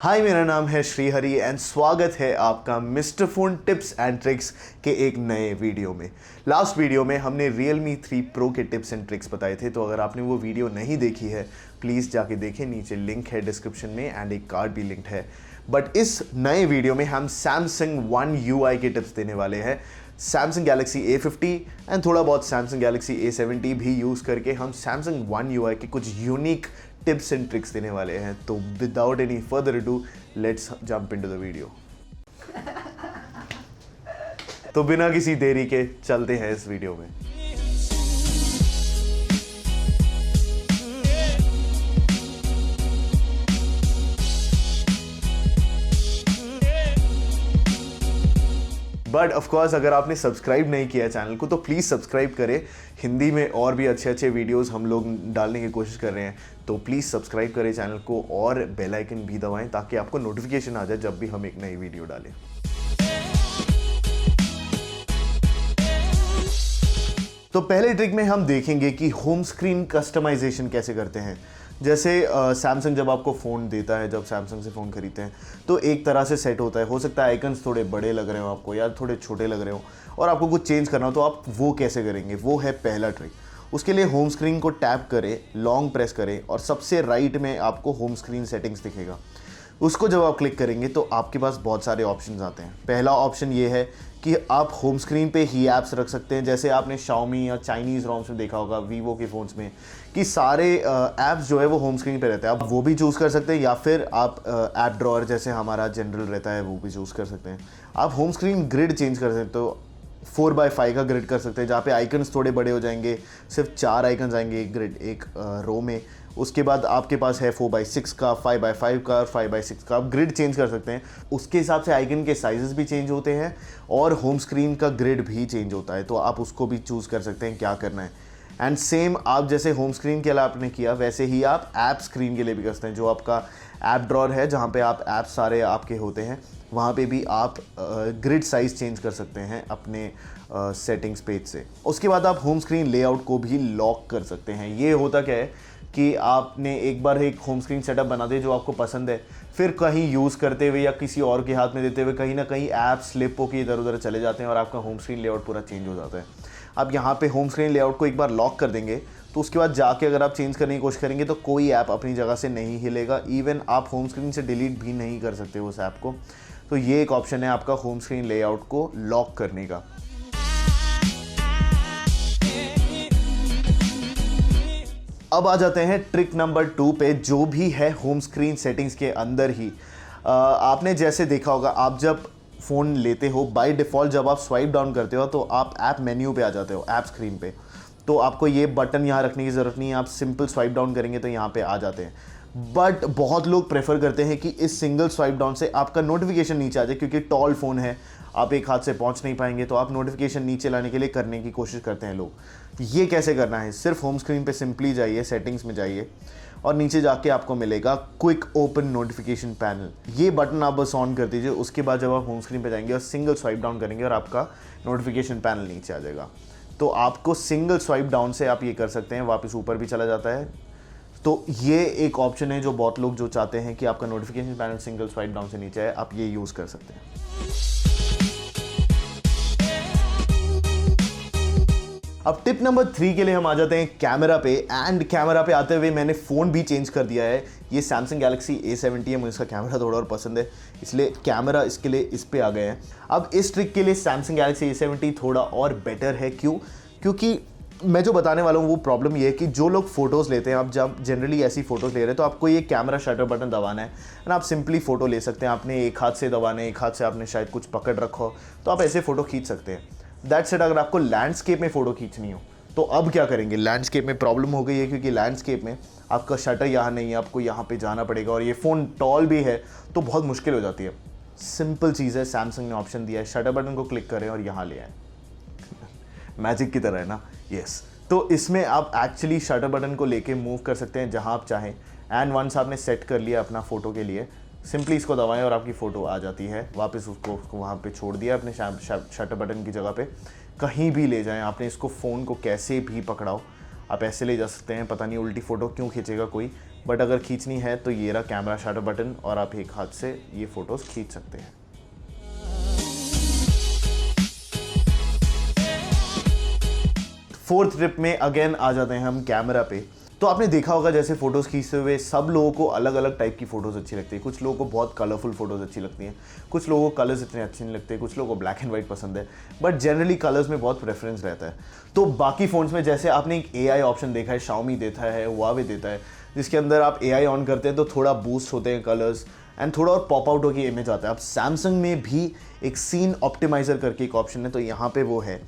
हाय, मेरा नाम है श्रीहरि एंड स्वागत है आपका mister phone tips and tricks के एक नए वीडियो में। लास्ट वीडियो में हमने Realme 3 Pro के टिप्स एंड ट्रिक्स बताए थे, तो अगर आपने वो वीडियो नहीं देखी है प्लीज़ जाके देखें, नीचे लिंक है डिस्क्रिप्शन में एंड एक कार्ड भी लिंक्ड है। बट इस नए वीडियो में हम Samsung One UI के टिप्स देने वाले हैं। Samsung Galaxy A50 एंड थोड़ा बहुत Samsung Galaxy A70 भी यूज़ करके हम Samsung One UI के कुछ यूनिक टिप्स एंड ट्रिक्स देने वाले हैं। तो without any further ado let's jump into the video. तो बिना किसी देरी के चलते हैं इस वीडियो में। बट ऑफकोर्स अगर आपने सब्सक्राइब नहीं किया चैनल को तो प्लीज़ सब्सक्राइब करें। हिंदी में और भी अच्छे अच्छे वीडियोस हम लोग डालने की कोशिश कर रहे हैं, तो प्लीज़ सब्सक्राइब करें चैनल को और बेल आइकन भी दबाएं ताकि आपको नोटिफिकेशन आ जाए जब भी हम एक नई वीडियो डालें। तो पहले ट्रिक में हम देखेंगे कि होम स्क्रीन कस्टमाइजेशन कैसे करते हैं। जैसे सैमसंग जब आपको फ़ोन देता है, जब सैमसंग से फ़ोन खरीदते हैं तो एक तरह से सेट होता है। हो सकता है आइकन्स थोड़े बड़े लग रहे हो आपको या थोड़े छोटे लग रहे हो और आपको कुछ चेंज करना हो, तो आप वो कैसे करेंगे, वो है पहला ट्रिक। उसके लिए होम स्क्रीन को टैप करें, लॉन्ग प्रेस करें और सबसे राइट में आपको होम स्क्रीन सेटिंग्स दिखेगा। उसको जब आप क्लिक करेंगे तो आपके पास बहुत सारे ऑप्शंस आते हैं। पहला ऑप्शन ये है कि आप होम स्क्रीन पे ही ऐप्स रख सकते हैं। जैसे आपने Xiaomi या चाइनीज़ रोम्स में देखा होगा, वीवो के फ़ोन्स में, कि सारे ऐप्स जो है वो होम स्क्रीन पे रहते हैं। आप वो भी चूज़ कर सकते हैं या फिर आप ऐप ड्रॉअर जैसे हमारा जनरल रहता है वो भी चूज़ कर सकते हैं। आप होम स्क्रीन ग्रिड चेंज कर सकते हैं, तो 4x5 का ग्रिड कर सकते हैं जहाँ पे आइकन्स थोड़े बड़े हो जाएंगे, सिर्फ 4 आइकन्स आएंगे एक ग्रिड एक रो में। उसके बाद आपके पास है 4x6 का, 5x5 का और 5x6 का। आप ग्रिड चेंज कर सकते हैं, उसके हिसाब से आइकन के साइजेस भी चेंज होते हैं और होम स्क्रीन का ग्रिड भी चेंज होता है, तो आप उसको भी चूज़ कर सकते हैं क्या करना है। एंड सेम आप जैसे होम स्क्रीन के लिए आपने किया वैसे ही आप ऐप स्क्रीन के लिए भी कर सकते हैं। जो आपका ऐप ड्रॉअर है जहाँ पे आप ऐप सारे आपके होते हैं, वहाँ पे भी आप ग्रिड साइज़ चेंज कर सकते हैं अपने सेटिंग्स पेज से। उसके बाद आप होम स्क्रीन लेआउट को भी लॉक कर सकते हैं। ये होता क्या है कि आपने एक बार एक होम स्क्रीन सेटअप बना दिया जो आपको पसंद है, फिर कहीं यूज़ करते हुए या किसी और के हाथ में देते हुए कहीं ना कहीं ऐप स्लिप होकर इधर उधर चले जाते हैं और आपका होम स्क्रीन लेआउट पूरा चेंज हो जाता है। आप यहाँ पे होम स्क्रीन लेआउट को एक बार लॉक कर देंगे तो उसके बाद जाके अगर आप चेंज करने की कोशिश करेंगे तो कोई ऐप अपनी जगह से नहीं हिलेगा। इवन आप होम स्क्रीन से डिलीट भी नहीं कर सकते उस ऐप को। तो ये एक ऑप्शन है आपका होम स्क्रीन लेआउट को लॉक करने का। अब आ जाते हैं ट्रिक नंबर 2 पे, जो भी है होम स्क्रीन सेटिंग्स के अंदर ही। आपने जैसे देखा होगा, आप जब फ़ोन लेते हो बाय डिफ़ॉल्ट जब आप स्वाइप डाउन करते हो तो आप ऐप मेन्यू पे आ जाते हो, ऐप स्क्रीन पे। तो आपको ये बटन यहाँ रखने की ज़रूरत नहीं है, आप सिंपल स्वाइप डाउन करेंगे तो यहाँ पे आ जाते हैं। बट बहुत लोग प्रेफर करते हैं कि इस सिंगल स्वाइप डाउन से आपका नोटिफिकेशन नीचे आ जाए, क्योंकि टॉल फ़ोन है, आप एक हाथ से पहुंच नहीं पाएंगे, तो आप नोटिफिकेशन नीचे लाने के लिए करने की कोशिश करते हैं लोग। ये कैसे करना है, सिर्फ होम स्क्रीन पे सिंपली जाइए, सेटिंग्स में जाइए और नीचे जाके आपको मिलेगा क्विक ओपन नोटिफिकेशन पैनल। ये बटन आप बस ऑन कर दीजिए। उसके बाद जब आप होम स्क्रीन पे जाएंगे और सिंगल स्वाइप डाउन करेंगे और आपका नोटिफिकेशन पैनल नीचे आ जाएगा। तो आपको सिंगल स्वाइप डाउन से आप ये कर सकते हैं, वापस ऊपर भी चला जाता है। तो ये एक ऑप्शन है जो बहुत लोग जो चाहते हैं कि आपका notification panel single swipe down से नीचे है, आप ये यूज़ कर सकते हैं। अब टिप नंबर 3 के लिए हम आ जाते हैं कैमरा पे। एंड कैमरा पे आते हुए मैंने फ़ोन भी चेंज कर दिया है। ये Samsung Galaxy A70 है, मुझे इसका कैमरा थोड़ा और पसंद है, इसलिए कैमरा इसके लिए इस पे आ गए हैं। अब इस ट्रिक के लिए Samsung Galaxy A70 थोड़ा और बेटर है। क्योंकि मैं जो बताने वाला हूँ वो प्रॉब्लम ये है कि जो लोग फ़ोटोज़ लेते हैं, आप जब जनरली ऐसी फ़ोटोज़ ले रहे हैं तो आपको ये कैमरा शटर बटन दबाना है ना, आप सिंपली फ़ोटो ले सकते हैं। आपने एक हाथ से दबाना है, एक हाथ से आपने शायद कुछ पकड़ रखा हो तो आप ऐसे फ़ोटो खींच सकते हैं। That's it. अगर आपको लैंडस्केप में फ़ोटो खींचनी हो तो अब क्या करेंगे, लैंडस्केप में प्रॉब्लम हो गई है क्योंकि लैंडस्केप में आपका शटर यहाँ नहीं है, आपको यहाँ पे जाना पड़ेगा और ये फ़ोन टॉल भी है तो बहुत मुश्किल हो जाती है। सिंपल चीज़ है, सैमसंग ने ऑप्शन दिया है, शटर बटन को क्लिक करें और यहाँ ले आए। मैजिक की तरह है ना। यस। तो इसमें आप एक्चुअली शटर बटन को लेके मूव कर सकते हैं जहाँ आप चाहें। एंड वंस आपने सेट कर लिया अपना फ़ोटो के लिए, सिंपली इसको दबाएं और आपकी फ़ोटो आ जाती है। वापस उसको वहाँ पे छोड़ दिया अपने शटर बटन की जगह पे, कहीं भी ले जाएं। आपने इसको फ़ोन को कैसे भी पकड़ाओ, आप ऐसे ले जा सकते हैं, पता नहीं उल्टी फ़ोटो क्यों खींचेगा कोई, बट अगर खींचनी है तो ये रहा कैमरा शटर बटन और आप एक हाथ से ये फ़ोटोज़ खींच सकते हैं। फोर्थ टिप में अगेन आ जाते हैं हम कैमरा पे। तो आपने देखा होगा जैसे फ़ोटोज़ खींचते हुए सब लोगों को अलग अलग टाइप की फ़ोटोज़ अच्छी लगती है। कुछ लोगों को बहुत कलरफुल फ़ोटोज़ अच्छी लगती हैं, कुछ लोगों को कलर्स इतने अच्छे नहीं लगते, कुछ लोगों को ब्लैक एंड वाइट पसंद है, बट जनरली कलर्स में बहुत प्रेफरेंस रहता है। तो बाकी फ़ोन्स में जैसे आपने एक AI ऑप्शन देखा है, Xiaomi देता है, Huawei देता है, जिसके अंदर आप AI ऑन करते हैं तो थोड़ा बूस्ट होते हैं कलर्स एंड थोड़ा और पॉप आउट होकर इमेज आता है। अब सैमसंग में भी एक सीन ऑप्टिमाइज़र करके एक ऑप्शन है, तो यहाँ पे वो है।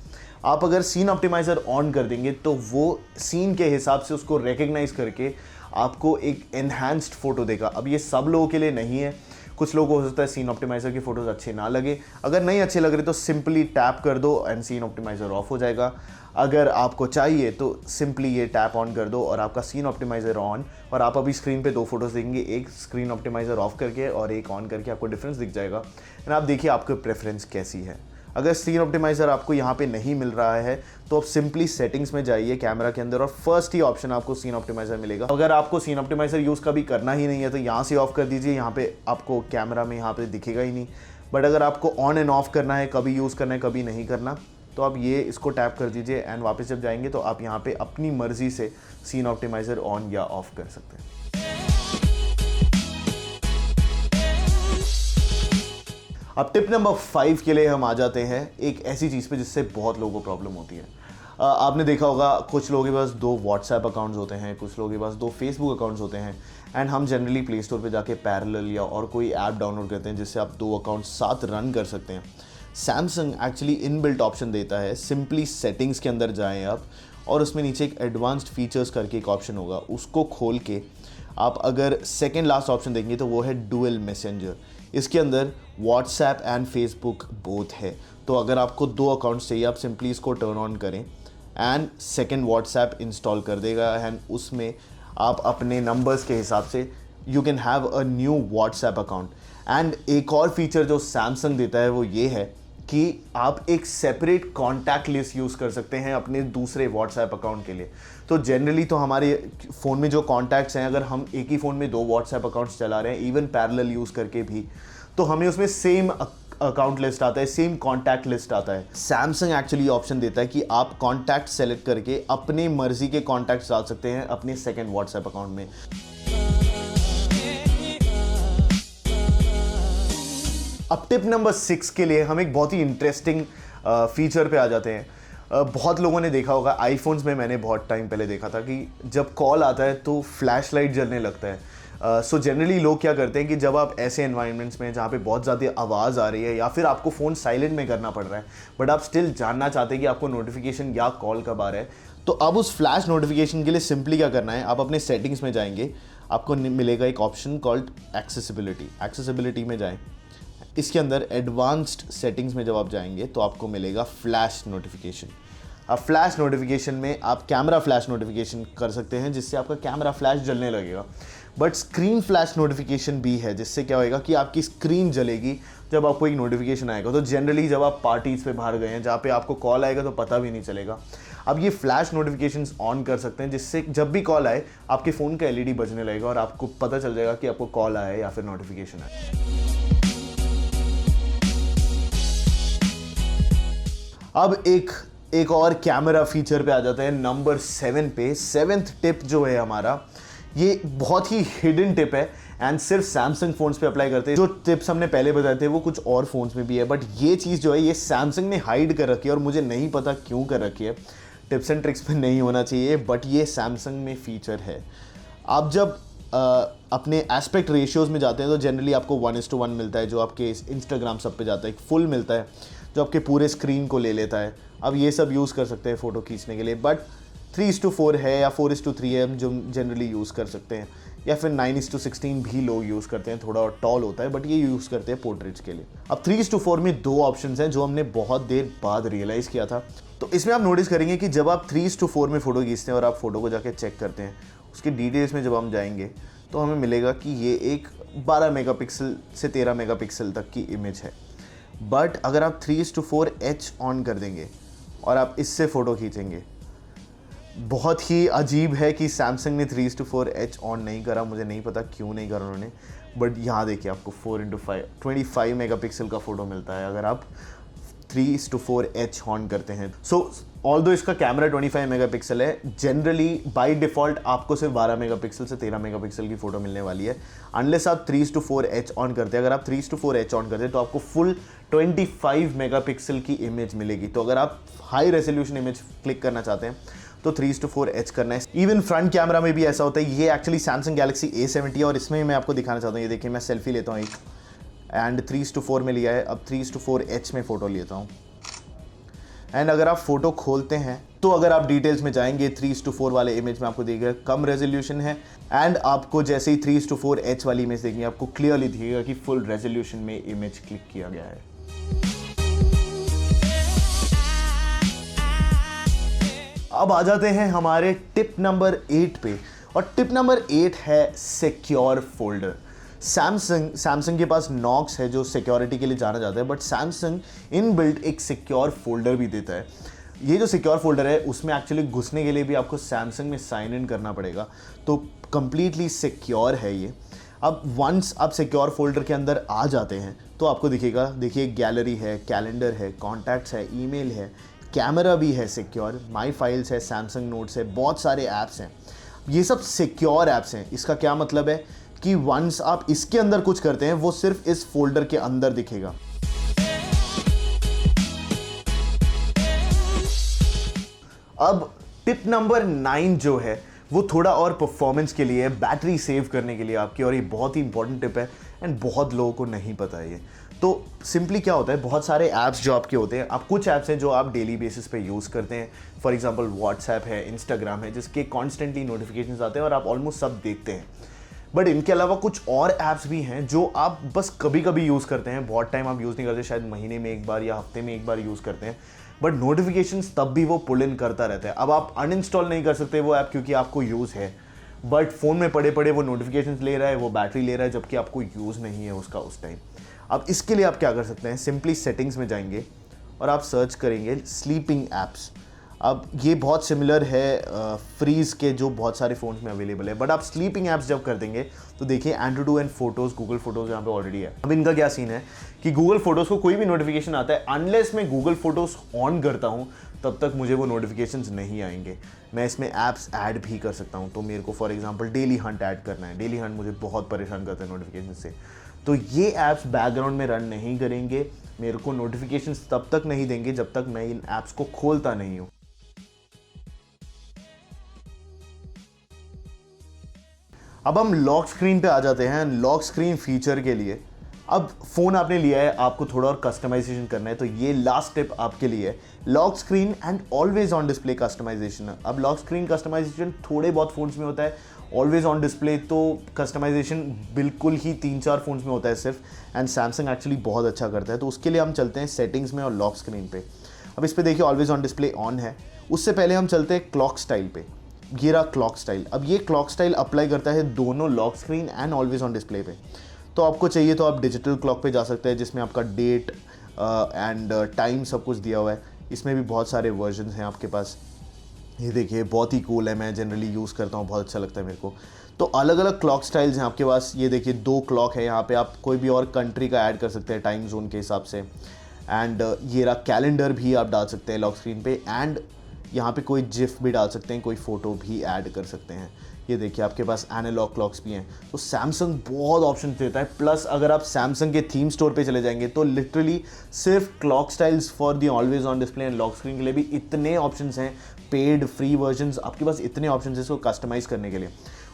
आप अगर सीन ऑप्टिमाइज़र ऑन कर देंगे तो वो सीन के हिसाब से उसको रिकग्नाइज करके आपको एक एनहांस्ड फ़ोटो देगा। अब ये सब लोगों के लिए नहीं है, कुछ लोगों को हो सकता है सीन ऑप्टिमाइज़र की फ़ोटोज़ अच्छे ना लगे। अगर नहीं अच्छे लग रहे तो सिंपली टैप कर दो एंड सीन ऑप्टिमाइज़र ऑफ हो जाएगा। अगर आपको चाहिए तो सिंपली ये टैप ऑन कर दो और आपका सीन ऑप्टिमाइज़र ऑन, और आप अभी स्क्रीन पे 2 फोटोज़ देखेंगे, एक स्क्रीन ऑप्टिमाइज़र ऑफ करके और एक ऑन करके, आपको डिफरेंस दिख जाएगा एंड आप देखिए आपकी प्रेफरेंस कैसी है। अगर सीन ऑप्टिमाइज़र आपको यहाँ पे नहीं मिल रहा है तो आप सिंपली सेटिंग्स में जाइए कैमरा के अंदर और फर्स्ट ही ऑप्शन आपको सीन ऑप्टिमाइज़र मिलेगा। अगर आपको सीन ऑप्टिमाइज़र यूज़ कभी करना ही नहीं है तो यहाँ से ऑफ कर दीजिए, यहाँ पे आपको कैमरा में यहाँ पे दिखेगा ही नहीं। बट अगर आपको ऑन एंड ऑफ करना है, कभी यूज़ करना है कभी नहीं करना, तो आप ये इसको टैप कर दीजिए एंड वापस जब जाएंगे तो आप यहाँ पे अपनी मर्जी से सीन ऑप्टिमाइज़र ऑन या ऑफ कर सकते हैं। अब टिप नंबर 5 के लिए हम आ जाते हैं एक ऐसी चीज़ पे जिससे बहुत लोगों को प्रॉब्लम होती है। आपने देखा होगा कुछ लोगों के पास 2 व्हाट्सएप अकाउंट्स होते हैं, कुछ लोगों के पास 2 फेसबुक अकाउंट्स होते हैं एंड हम जनरली प्ले स्टोर पे जाके पैरेलल या और कोई ऐप डाउनलोड करते हैं जिससे आप 2 अकाउंट्स साथ रन कर सकते हैं। सैमसंग एक्चुअली इनबिल्ट ऑप्शन देता है, सिंपली सेटिंग्स के अंदर जाएँ आप और उसमें नीचे एक एडवांस्ड फीचर्स करके एक ऑप्शन होगा, उसको खोल के आप अगर सेकेंड लास्ट ऑप्शन देंगे तो वो है डुअल मैसेंजर। इसके अंदर व्हाट्सएप एंड फेसबुक बोथ है। तो अगर आपको 2 अकाउंट्स चाहिए आप सिंपली इसको टर्न ऑन करें एंड सेकेंड व्हाट्सएप इंस्टॉल कर देगा एंड उसमें आप अपने नंबर्स के हिसाब से you can have a new WhatsApp account. And एक और फीचर जो सैमसंग देता है वो ये है कि आप एक सेपरेट कॉन्टैक्ट लिस्ट यूज़ कर सकते हैं अपने दूसरे व्हाट्सएप अकाउंट के लिए। तो जनरली तो हमारे फ़ोन में जो कॉन्टैक्ट्स हैं, अगर हम एक ही फ़ोन में 2 व्हाट्सएप अकाउंट्स चला रहे हैं इवन पैरेलल यूज़ करके भी, तो हमें उसमें सेम अकाउंट लिस्ट आता है, सेम कॉन्टैक्ट लिस्ट आता है। सैमसंग एक्चुअली ऑप्शन देता है कि आप कॉन्टैक्ट सेलेक्ट करके अपने मर्जी के कॉन्टैक्ट्स डाल सकते हैं अपने सेकेंड व्हाट्सएप अकाउंट में। अब टिप नंबर 6 के लिए हम एक बहुत ही इंटरेस्टिंग फीचर पे आ जाते हैं। बहुत लोगों ने देखा होगा, आईफोन्स में मैंने बहुत टाइम पहले देखा था कि जब कॉल आता है तो फ्लैश लाइट जलने लगता है। सो जनरली लोग क्या करते हैं कि जब आप ऐसे एनवायरनमेंट्स में जहाँ पे बहुत ज़्यादा आवाज़ आ रही है या फिर आपको फ़ोन साइलेंट में करना पड़ रहा है बट आप स्टिल जानना चाहते हैं कि आपको नोटिफिकेशन या कॉल कब आ रहा है, तो अब उस फ्लैश नोटिफिकेशन के लिए सिंपली क्या करना है, आप अपने सेटिंग्स में जाएंगे, आपको मिलेगा एक ऑप्शन कॉल्ड एक्सेसिबिलिटी में जाएँ। इसके अंदर एडवांस्ड सेटिंग्स में जब आप जाएंगे तो आपको मिलेगा फ्लैश नोटिफिकेशन। अब फ्लैश नोटिफिकेशन में आप कैमरा फ्लैश नोटिफिकेशन कर सकते हैं जिससे आपका कैमरा फ्लैश जलने लगेगा, बट स्क्रीन फ्लैश नोटिफिकेशन भी है जिससे क्या होएगा कि आपकी स्क्रीन जलेगी जब आपको एक नोटिफिकेशन आएगा। तो जनरली जब आप पार्टीज़ पे बाहर गए हैं जहाँ पे आपको कॉल आएगा तो पता भी नहीं चलेगा। अब ये फ्लैश नोटिफिकेशंस ऑन कर सकते हैं जिससे जब भी कॉल आए आपके फ़ोन का LED बजने लगेगा और आपको पता चल जाएगा कि आपको कॉल आया है या फिर नोटिफिकेशन आया। अब एक और कैमरा फीचर पे आ जाता है नंबर 7 पे। 7th टिप जो है हमारा, ये बहुत ही हिडन टिप है एंड सिर्फ सैमसंग फ़ोन्स पे अप्लाई करते हैं। जो टिप्स हमने पहले बताए थे वो कुछ और फ़ोन्स में भी है, बट ये चीज़ जो है ये सैमसंग ने हाइड कर रखी है और मुझे नहीं पता क्यों कर रखी है। टिप्स एंड ट्रिक्स में नहीं होना चाहिए बट ये सैमसंग में फ़ीचर है। आप जब अपने एस्पेक्ट रेशियोज़ में जाते हैं तो जनरली आपको 1:1 मिलता है, जो आपके इंस्टाग्राम सब पे जाता है। एक फुल मिलता है जो आपके पूरे स्क्रीन को ले लेता है। अब ये सब यूज़ कर सकते हैं फ़ोटो खींचने के लिए, बट 3:4 है या 4:3 है जो जनरली यूज़ कर सकते हैं, या फिर 9:16 भी लोग यूज़ करते हैं, थोड़ा टॉल होता है बट ये यूज़ करते हैं पोर्ट्रेट्स के लिए। अब 3:4 में 2 ऑप्शंस हैं जो हमने बहुत देर बाद रियलाइज़ किया था। तो इसमें आप नोटिस करेंगे कि जब आप 3:4 में फ़ोटो खींचते हैं और आप फ़ोटो को जाके चेक करते हैं, उसकी डिटेल्स में जब हम जाएंगे तो हमें मिलेगा कि ये एक 12 मेगापिक्सल से 13 मेगापिक्सल तक की इमेज है। बट अगर आप 3:4 H ऑन कर देंगे और आप इससे फ़ोटो खींचेंगे, बहुत ही अजीब है कि सैमसंग ने 3:4H ऑन नहीं करा, मुझे नहीं पता क्यों नहीं करा उन्होंने, बट यहाँ देखिए आपको 4x5 25 मेगापिक्सल का फ़ोटो मिलता है अगर आप 3:4H ऑन करते हैं। सो ऑल्दो इसका कैमरा 25 मेगापिक्सल है, जनरली बाय डिफ़ॉल्ट आपको सिर्फ 12 मेगापिक्सल से 13 मेगापिक्सल की फ़ोटो मिलने वाली है अनलेस आप 3:4H ऑन करते हैं। अगर आप 3:4H ऑन करते हैं तो आपको फुल 25 मेगापिक्सल की इमेज मिलेगी। तो अगर आप हाई रेजोल्यूशन इमेज क्लिक करना चाहते हैं तो 3:4H करना है। इवन फ्रंट कैमरा में भी ऐसा होता है। ये एक्चुअली सैमसंग गैलेक्सी A70 है और इसमें मैं आपको दिखाना चाहता हूँ। ये देखिए मैं सेल्फी लेता हूँ एक, एंड 3:4 में लिया है, अब 3:4H में फ़ोटो लेता हूँ। एंड अगर आप फोटो खोलते हैं तो अगर आप डिटेल्स में जाएंगे 3:4 वाले इमेज में आपको दिखेगा कम रेजोल्यूशन है, एंड आपको जैसे ही 3:4H वाली इमेज देखेंगे आपको क्लियरली दिखेगा कि फुल रेजोल्यूशन में इमेज क्लिक किया गया है। अब आ जाते हैं हमारे टिप नंबर 8 पे, और टिप नंबर 8 है सिक्योर फोल्डर। सैमसंग के पास नॉक्स है जो सिक्योरिटी के लिए जाना जाता है, बट सैमसंग इनबिल्ट एक सिक्योर फोल्डर भी देता है। ये जो सिक्योर फोल्डर है उसमें एक्चुअली घुसने के लिए भी आपको सैमसंग में साइन इन करना पड़ेगा, तो कंप्लीटली सिक्योर है ये। अब वंस आप सिक्योर फोल्डर के अंदर आ जाते हैं तो आपको दिखेगा, देखिए गैलरी है, कैलेंडर है, कॉन्टैक्ट्स है, ईमेल है, कैमरा भी है सिक्योर, माई फाइल्स है, सैमसंग नोट्स है, बहुत सारे ऐप्स हैं। ये सब सिक्योर ऐप्स हैं। इसका क्या मतलब है कि वंस आप इसके अंदर कुछ करते हैं वो सिर्फ इस फोल्डर के अंदर दिखेगा। अब टिप नंबर 9 जो है वो थोड़ा और परफॉर्मेंस के लिए है, बैटरी सेव करने के लिए आपकी, और ये बहुत ही इंपॉर्टेंट टिप है एंड बहुत लोगों को नहीं पता है ये। तो सिंपली क्या होता है, बहुत सारे ऐप्स जो आपके होते हैं, आप कुछ ऐप्स हैं जो आप डेली बेसिस पे यूज़ करते हैं। फॉर एग्जांपल व्हाट्सएप है, इंस्टाग्राम है, जिसके कॉन्स्टेंटली नोटिफिकेशंस आते हैं और आप ऑलमोस्ट सब देखते हैं। बट इनके अलावा कुछ और ऐप्स भी हैं जो आप बस कभी कभी यूज़ करते हैं, बहुत टाइम आप यूज़ नहीं करते, शायद महीने में एक बार या हफ्ते में एक बार यूज़ करते हैं, बट नोटिफिकेशंस तब भी वो पुल इन करता रहता है। अब आप अनइंस्टॉल नहीं कर सकते वो ऐप क्योंकि आपको यूज़ है, बट फ़ोन में पड़े पड़े वो नोटिफिकेशंस ले रहा है, वो बैटरी ले रहा है, जबकि आपको यूज़ नहीं है उसका उस टाइम। अब इसके लिए आप क्या कर सकते हैं, सिंपली सेटिंग्स में जाएंगे और आप सर्च करेंगे स्लीपिंग ऐप्स। अब ये बहुत सिमिलर है फ्रीज़ के जो बहुत सारे फ़ोन्स में अवेलेबल है, बट आप स्लीपिंग ऐप्स जब कर देंगे तो देखिए Android and photos, Google photos यहाँ पे ऑलरेडी है। अब इनका क्या सीन है कि गूगल फोटोज़ को कोई भी नोटिफिकेशन आता है, अनलेस मैं गूगल फोटोज़ ऑन करता हूँ तब तक मुझे वो नोटिफिकेशंस नहीं आएंगे। मैं इसमें ऐप्स ऐड भी कर सकता हूँ। तो मेरे को for example daily Hunt add करना है, डेली हंट मुझे बहुत परेशान करता है नोटिफिकेशन से, तो ये ऐप्स बैकग्राउंड में रन नहीं करेंगे, मेरे को नोटिफिकेशंस तब तक नहीं देंगे जब तक मैं इन ऐप्स को खोलता नहीं हूँ। अब हम लॉक स्क्रीन पे आ जाते हैं। लॉक स्क्रीन फीचर के लिए अब फ़ोन आपने लिया है, आपको थोड़ा और कस्टमाइजेशन करना है, तो ये लास्ट टिप आपके लिए है, lock screen and always on display customization. अब लॉक स्क्रीन कस्टमाइजेशन थोड़े बहुत फ़ोन्स में होता है, ऑलवेज ऑन डिस्प्ले तो कस्टमाइजेशन बिल्कुल ही 3-4 फ़ोन्स में होता है सिर्फ, एंड सैमसंग एक्चुअली बहुत अच्छा करता है। तो उसके लिए हम चलते हैं सेटिंग्स में और लॉक स्क्रीन पे। अब इस पर देखिए ऑलवेज ऑन डिस्प्ले ऑन है। उससे पहले हम चलते हैं क्लॉक स्टाइल पे। ये रहा क्लॉक स्टाइल। अब ये क्लॉक स्टाइल अप्लाई करता है दोनों lock screen and always on display पे। तो आपको चाहिए तो आप डिजिटल क्लॉक पे जा सकते हैं जिसमें आपका डेट एंड टाइम सब कुछ दिया हुआ है। इसमें भी बहुत सारे वर्जन्स हैं आपके पास। ये देखिए बहुत ही कूल है, मैं जनरली यूज़ करता हूँ, बहुत अच्छा लगता है मेरे को। तो अलग अलग क्लॉक स्टाइल्स हैं आपके पास। ये देखिए 2 क्लॉक है यहाँ पे, आप कोई भी और कंट्री का ऐड कर सकते हैं टाइम जोन के हिसाब से। एंड ये रहा कैलेंडर भी आप डाल सकते हैं लॉक स्क्रीन पे, एंड यहाँ पे कोई जिफ भी डाल सकते हैं, कोई फ़ोटो भी ऐड कर सकते हैं। ये देखिए आपके पास एनालॉग क्लॉक्स भी हैं। तो सैमसंग बहुत ऑप्शन देता है। प्लस अगर आप सैमसंग के थीम स्टोर पे चले जाएंगे तो लिटरली सिर्फ clock styles for the always on display and lock screen के लिए भी इतने ऑप्शंस हैं, पेड फ्री वर्जन्स, आपके पास इतने ऑप्शंस हैं इसको कस्टमाइज़ करने के लिए।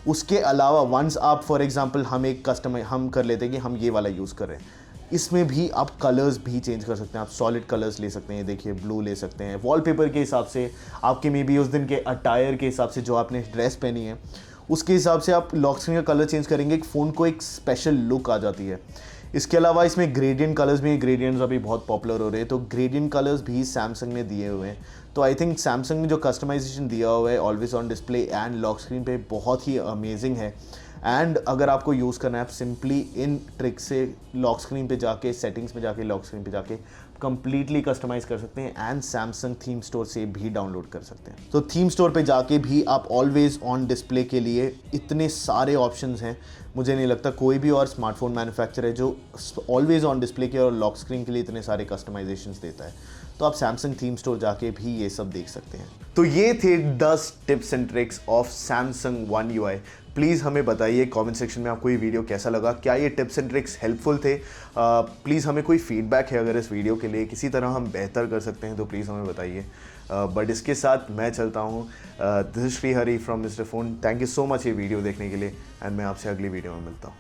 उसके अलावा वंस आप फॉर एग्जांपल हम कर लेते हैं कि हम ये वाला यूज़ कर रहे हैं, इसमें भी आप कलर्स भी चेंज कर सकते हैं। आप सॉलिड कलर्स ले सकते हैं, देखिए ब्लू ले सकते हैं, वॉलपेपर के हिसाब से, आपके मे बी उस दिन के अटायर के हिसाब से जो आपने ड्रेस पहनी है उसके हिसाब से आप लॉक स्क्रीन का कलर चेंज करेंगे, फ़ोन को एक स्पेशल लुक आ जाती है। इसके अलावा इसमें ग्रेडियंट कलर्स भी, ग्रेडियंट्स अभी बहुत पॉपुलर हो रहे हैं, तो ग्रेडियंट कलर्स भी सैमसंग ने दिए हुए हैं। तो आई थिंक सैमसंग ने जो कस्टमाइजेशन दिया हुआ है always on display and lock screen पे बहुत ही अमेजिंग है। एंड अगर आपको यूज़ करना है, आप सिंपली इन ट्रिक से लॉक स्क्रीन पे जाके, सेटिंग्स में जाके, लॉक स्क्रीन पे जाके कंप्लीटली कस्टमाइज कर सकते हैं एंड सैमसंग थीम स्टोर से भी डाउनलोड कर सकते हैं। तो थीम स्टोर पे जाके भी आप ऑलवेज ऑन डिस्प्ले के लिए इतने सारे ऑप्शंस हैं, मुझे नहीं लगता कोई भी और स्मार्टफोन मैन्युफैक्चरर है जो ऑलवेज ऑन डिस्प्ले के और लॉक स्क्रीन के लिए इतने सारे कस्टमाइजेशंस देता है। तो आप सैमसंग थीम स्टोर जाके भी ये सब देख सकते हैं। तो ये थे 10 tips and tricks of Samsung one UI। Please हमें बताइए कमेंट सेक्शन में आपको ये वीडियो कैसा लगा, क्या ये टिप्स एंड ट्रिक्स हेल्पफुल थे। प्लीज़ हमें कोई फीडबैक है अगर इस वीडियो के लिए किसी तरह हम बेहतर कर सकते हैं तो प्लीज़ हमें बताइए। बट इसके साथ मैं चलता हूँ। This is Shri Hari from mister phone. Thank you so much ये वीडियो देखने के लिए एंड मैं आपसे अगली वीडियो में मिलता हूँ।